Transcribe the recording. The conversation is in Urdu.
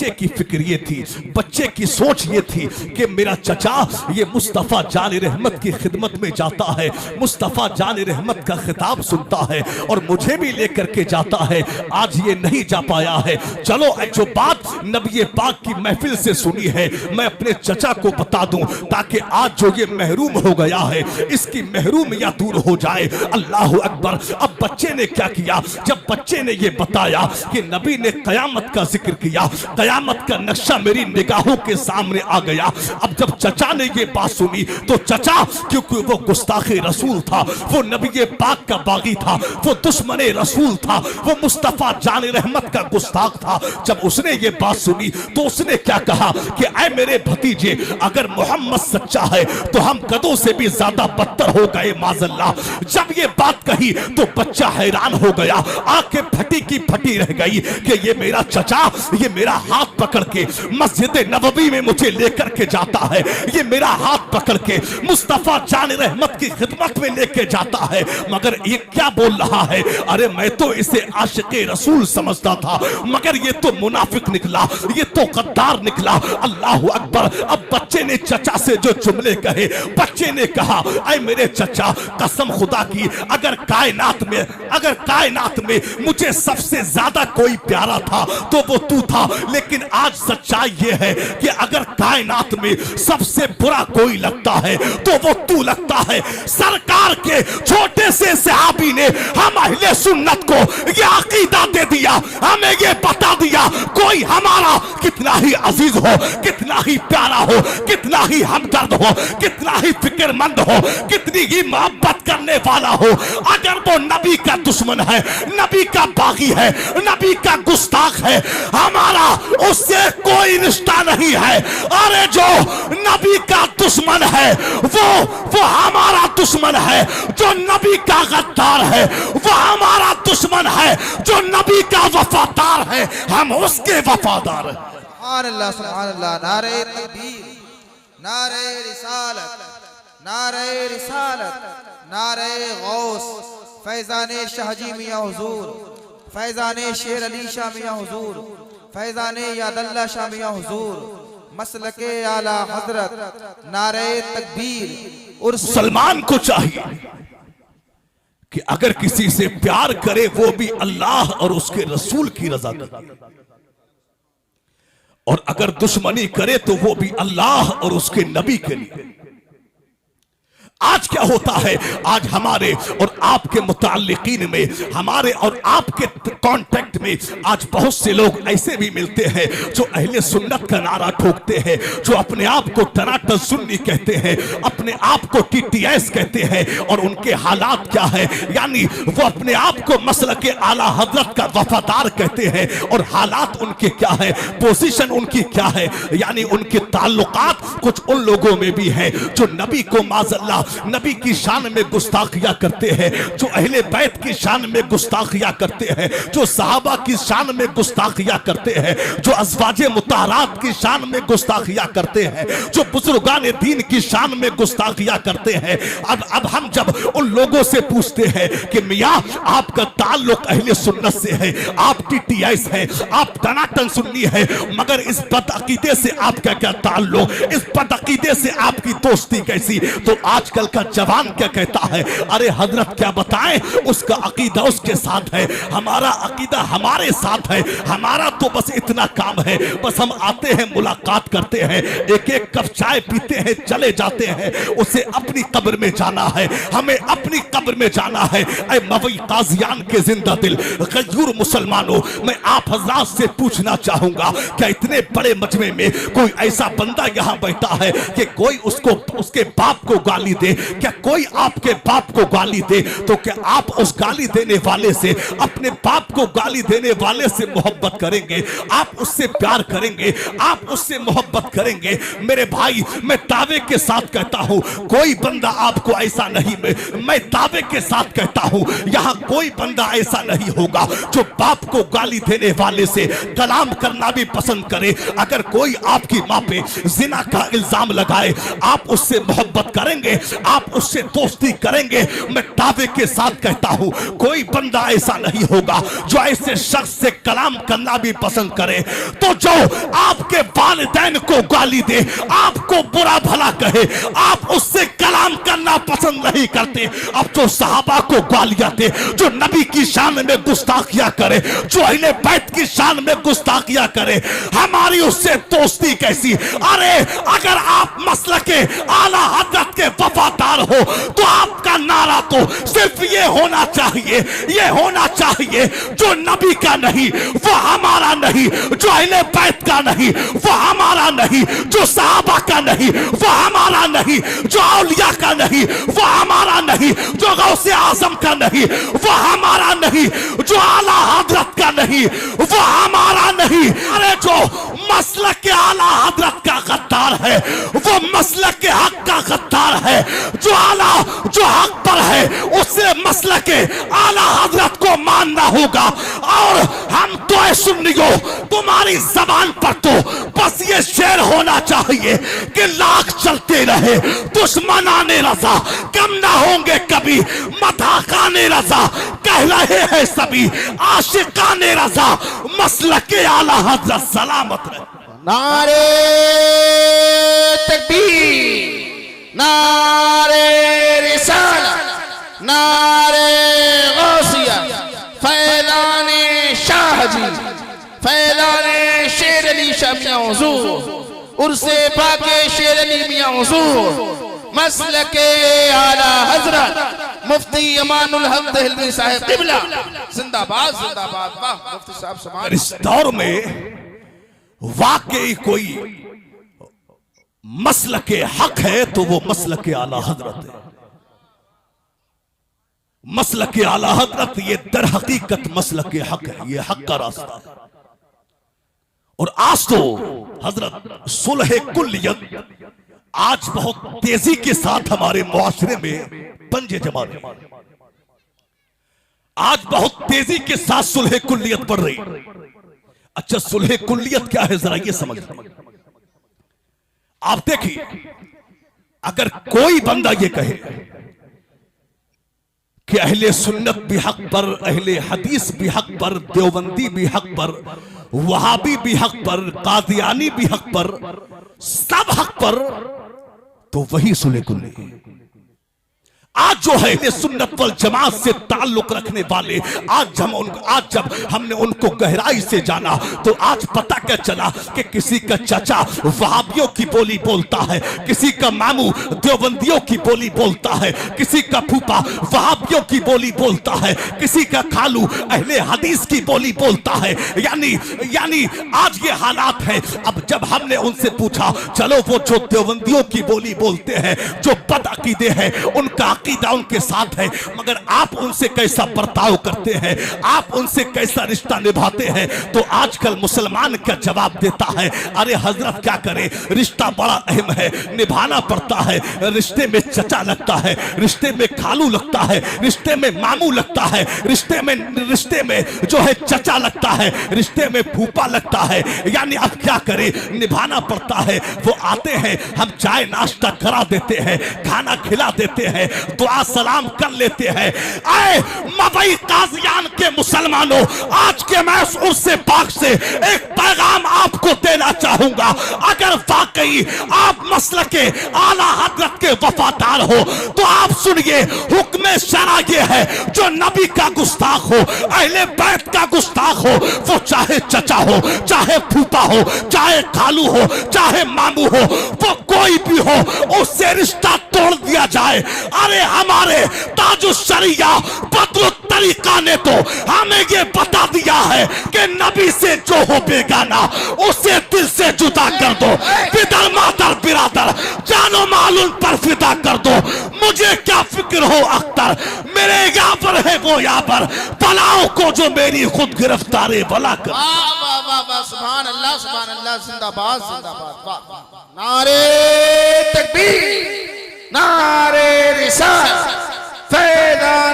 بچے کی فکر یہ تھی، بچے کی سوچ یہ تھی کہ میرا چچا یہ مصطفیٰ جان رحمت کی خدمت میں جاتا ہے، مصطفیٰ جان رحمت کا خطاب سنتا ہے اور مجھے بھی لے کر کے جاتا ہے، آج یہ نہیں جا پایا ہے، چلو جو بات نبی پاک کی محفل سے سنی ہے میں اپنے چچا کو بتا دوں تاکہ آج جو یہ محروم ہو گیا ہے اس کی محرومیت دور ہو جائے۔ اللہ اکبر۔ اب بچے نے کیا کیا؟ جب بچے نے یہ بتایا کہ نبی نے قیامت کا ذکر کیا، قیامت کا نقشہ میری نگاہوں کے سامنے آ گیا، اب جب چچا نے یہ بات سنی تو چچا کیونکہ وہ گستاخ رسول تھا، وہ نبی پاک کا باغی تھا، وہ دشمن رسول تھا، وہ مصطفیٰ جان رحمت کا گستاخ تھا، جب اس نے یہ بات سنی تو اس نے کیا کہا کہ اے میرے بھتیجے اگر محمد سچا ہے تو ہم گدوں سے بھی زیادہ بدتر ہو گئے معاذ اللہ۔ جب یہ بات کہی تو بچہ حیران ہو گیا، آنکھیں پھٹی کی پھٹی رہ گئی کہ یہ میرا چچا یہ میرا ہاتھ پکڑ کے مسجد نبوی میں مجھے لے کر کے جاتا ہے، یہ میرا ہاتھ پکڑ کے مصطفیٰ جان رحمت کی خدمت میں لے کے جاتا ہے، مگر یہ کیا بول رہا ہے؟ ارے میں تو اسے عاشق رسول سمجھتا تھا مگر یہ تو منافق نکلا، یہ تو غدار نکلا۔ اللہ اکبر۔ اب بچے نے چچا سے جو جملے کہے، بچے نے کہا اے میرے چچا قسم خدا کی اگر کائنات میں مجھے سب سے زیادہ کوئی پیارا تھا تو وہ تو تھا، لیکن آج سچائی یہ ہے کہ اگر کائنات میں سب سے برا کوئی لگتا ہے تو وہ تو لگتا ہے۔ سرکار کے چھوٹے سے صحابی نے ہم اہل سنت کو یہ عقیدہ دے دیا، ہمیں یہ بتا دیا کوئی ہمارا کتنا ہی عزیز ہو، کتنا ہی پیارا ہو، کتنا ہی ہمدرد ہو، کتنا ہی فکر مند ہو، کتنی ہی محبت کرنے والا ہو، اگر وہ نبی کا دشمن ہے، نبی کا باغی ہے، نبی کا گستاخ ہے، ہمارا اس سے کوئی رشتہ نہیں ہے۔ ارے جو نبی کا دشمن ہے وہ ہمارا دشمن ہے، جو نبی کا غدار ہے وہ ہمارا دشمن ہے، جو نبی کا وفادار ہے ہم اس کے وفادار ہیں۔ سبحان اللہ سبحان اللہ۔ نعرہ تکبیر، نعرہ رسالت، نعرہ رسالت، نعرہ غوث، فیضان شاہ جی میاں حضور، فیضان شیر علی شاہ میاں حضور، فیضان یاد اللہ شاہ میاں حضور، مسلک اعلیٰ حضرت، نعرہ تکبیر۔ اور سلمان کو چاہیے کہ اگر کسی سے پیار کرے وہ بھی اللہ اور اس کے رسول کی رضا کرے، اور اگر دشمنی کرے تو وہ بھی اللہ اور اس کے نبی کے لیے۔ آج کیا ہوتا ہے؟ آج ہمارے اور آپ کے متعلقین میں، ہمارے اور آپ کے کانٹیکٹ میں آج بہت سے لوگ ایسے بھی ملتے ہیں جو اہل سنت کا نعرہ ٹھوکتے ہیں، جو اپنے آپ کو ٹناٹن سنی کہتے ہیں، اپنے آپ کو ٹی ٹی ایس کہتے ہیں، اور ان کے حالات کیا ہے؟ یعنی وہ اپنے آپ کو مسلک اعلیٰ حضرت کا وفادار کہتے ہیں، اور حالات ان کے کیا ہے؟ پوزیشن ان کی کیا ہے؟ یعنی ان کے تعلقات کچھ ان لوگوں میں بھی ہیں جو نبی کو معاذ اللہ نبی کی شان میں گستاخیاں کرتے ہیں، جو اہل بیت کی شان میں گستاخیاں کرتے ہیں، جو صحابہ کی شان میں گستاخیاں کرتے ہیں، جو ازواج مطہرات کی شان میں گستاخیاں کرتے ہیں، جو بزرگان دین کی شان میں گستاخیاں کرتے ہیں۔ اب ہم جب ان لوگوں سے پوچھتے ہیں کہ میاں آپ کا تعلق اہل سنت سے ہے، آپ ٹی ٹی ایس ہے، آپ ٹناٹن سنی ہے، مگر اس بدعقیدے سے آپ کا کیا تعلق، اس بدعقیدے سے آپ کی دوستی کیسی؟ تو آج کل کا جوان کیا کہتا ہے؟ ارے حضرت کیا بتائیں، اس کا عقیدہ اس کے ساتھ ہے، ہمارا عقیدہ ہمارے ساتھ ہے، ہمارا تو بس اتنا کام ہے، بس ہم آتے ہیں ملاقات کرتے ہیں، ایک ایک کپ چائے پیتے ہیں چلے جاتے ہیں، اسے اپنی قبر میں جانا ہے، ہمیں اپنی قبر میں جانا ہے۔ اے موئی قاضیان کے زندہ دل غیور مسلمانوں، میں آپ حضرات سے پوچھنا چاہوں گا کیا اتنے بڑے مجمع میں کوئی ایسا بندہ یہاں بیٹھا ہے کہ کوئی اس کے باپ کو گالی دے؟ کیا کوئی آپ کے باپ کو گالی دے تو کیا آپ اس گالی دینے والے سے، اپنے باپ کو گالی دینے والے سے محبت کریں گے؟ آپ اس سے پیار کریں گے؟ آپ اس سے محبت کریں گے؟ میرے بھائی میں دعوے کے ساتھ کہتا ہوں کوئی بندہ آپ کو ایسا نہیں، میں دعوے کے ساتھ کہتا ہوں یہاں کوئی بندہ ایسا نہیں ہوگا جو باپ کو گالی دینے والے سے کلام کرنا بھی پسند کرے۔ اگر کوئی آپ کی ماں پہ زنا کا الزام لگائے آپ اس سے محبت کریں گے؟ آپ اس سے دوستی کریں گے. میں دعوے کے ساتھ کہتا ہوں کوئی بندہ ایسا نہیں ہوگا جو ایسے شخص سے کلام کرنا بھی پسند کرے. تو جو آپ کے والدین کو گالی دے, آپ کو برا بھلا کہے, آپ اس سے کلام کرنا پسند نہیں کرتے. اب جو صحابہ کو گالیاں دے, جو نبی کی شان میں گستاخیاں کرے, جو اہل بیت کی شان میں گستاخیاں کرے, ہماری اس سے دوستی کیسی؟ ارے اگر آپ مسلک اعلی حضرت کے وفادار ہو تو آپ کا نعرہ تو صرف یہ ہونا چاہیے, یہ ہونا چاہیے جو نبی کا نہیں وہ ہمارا نہیں, جو اہل بیت کا نہیں وہ ہمارا نہیں, جو صحابہ کا نہیں وہ ہمارا نہیں, جو اولیاء کا نہیں وہ ہمارا نہیں, جو غوث اعظم کا نہیں وہ ہمارا نہیں, جو اعلی حضرت کا نہیں وہ ہمارا نہیں. ارے جو مسلک اعلی حضرت کا غدار ہے وہ مسلک حق کا غدار ہے. جو اعلی جو حق پر ہے اسے مسلک اعلی حضرت کو ماننا ہوگا. اور ہم تو اے سنیو تمہاری زبان پر تو بس یہ شعر ہونا چاہیے کہ لاکھ چلتے رہے دشمنان رضا کم نہ ہوں گے کبھی, مداحان رضا کہہ رہے ہیں سبھی, عاشقان رضا مسلک اعلی حضرت سلامت رہے. نعرے تکبیر, نعرے رسالت, نعرے غوثیہ, فیضان شاہ جی, فیضان شیر علی شاہ میاں حضور, عرس پاک شیر علی میاں حضور, مسلک اعلی حضرت مفتی امان الحق دہلوی صاحب قبلہ زندہ باد, زندہ باد. واہ مفتی صاحب سمان. اس دور میں واقعی کوئی مسلک حق ہے تو وہ مسلک اعلی حضرت ہے. مسلک اعلی حضرت یہ در حقیقت مسلک حق ہے, یہ حق کا راستہ ہے. اور آج تو حضرت صلح کلیت آج بہت تیزی کے ساتھ ہمارے معاشرے میں پنجے جما رہے ہیں. آج بہت تیزی کے ساتھ صلح کلیت بڑھ رہی. اچھا صلح کلیت کیا ہے ذرا یہ سمجھ. آپ دیکھیے اگر کوئی بندہ یہ کہے کہ اہل سنت بھی حق پر, اہل حدیث بھی حق پر, دیوبندی بھی حق پر, وہابی بھی حق پر, قادیانی بھی حق پر, سب حق پر, تو وہی صلح کلیت ہے. آج جو ہے اہل سنت والجماعت سے تعلق رکھنے والے, آج جب ہم نے ان کو گہرائی سے جانا تو آج پتہ کیا چلا کہ کسی کا چچا وہابیوں کی بولی بولتا ہے, کسی کا ماموں دیوبندیوں کی بولی بولتا ہے, کسی کا پھوپا وہابیوں کی بولی بولتا ہے, کسی کا خالو اہل حدیث کی بولی بولتا ہے. یعنی آج یہ حالات ہیں. اب جب ہم نے ان سے پوچھا چلو وہ جو دیوبندیوں کی بولی بولتے ہیں, جو بد عقیدے ہیں, ان کا عقیدہ ان کے ساتھ ہے, مگر آپ ان سے کیسا برتاؤ کرتے ہیں, آپ ان سے کیسا رشتہ نبھاتے ہیں, تو آج کل مسلمان کا جواب دیتا ہے ارے حضرت کیا کرے, رشتہ بڑا اہم ہے, نبھانا پڑتا ہے. رشتے میں چچا لگتا ہے, رشتے میں خالو لگتا ہے, رشتے میں ماموں لگتا ہے, رشتے میں جو ہے چچا لگتا ہے, رشتے میں پھوپا لگتا ہے. یعنی اب کیا کرے, نبھانا پڑتا ہے. وہ آتے ہیں, ہم چائے ناشتہ کرا دیتے ہیں, کھانا کھلا دیتے ہیں, دعا سلام کر لیتے ہیں. اے مبئی قاضیان کے مسلمانوں, آج کے میں اس عرص پاک سے ایک پیغام آپ کو دینا چاہوں گا. اگر واقعی آپ مسلک اعلی حضرت کے وفادار ہو تو آپ سنیے, حکم شرع یہ ہے جو نبی کا گستاخ ہو, اہل بیت کا گستاخ ہو, وہ چاہے چچا ہو, چاہے پھوپا ہو, چاہے خالو ہو, چاہے ماموں ہو, وہ کوئی بھی ہو, اس سے رشتہ توڑ دیا جائے. ارے ہمارے تاج الشریعہ بدر الطریقہ نے تو ہمیں یہ بتا دیا ہے کہ نبی سے جو ہو بیگانہ اسے دل سے جدا کر دو, پدر مادر برادر جان و مال ان پر فدا کر دو. مجھے کیا فکر ہو اختر, میرے یہاں پر ہے وہ یہاں پر, بلاؤں کو جو میری خود گرفتاری بلا کر. سبحان اللہ, سبحان اللہ, زندہ باد, زندہ باد. نعرے تکبیر, نعرے رسالت, فیضان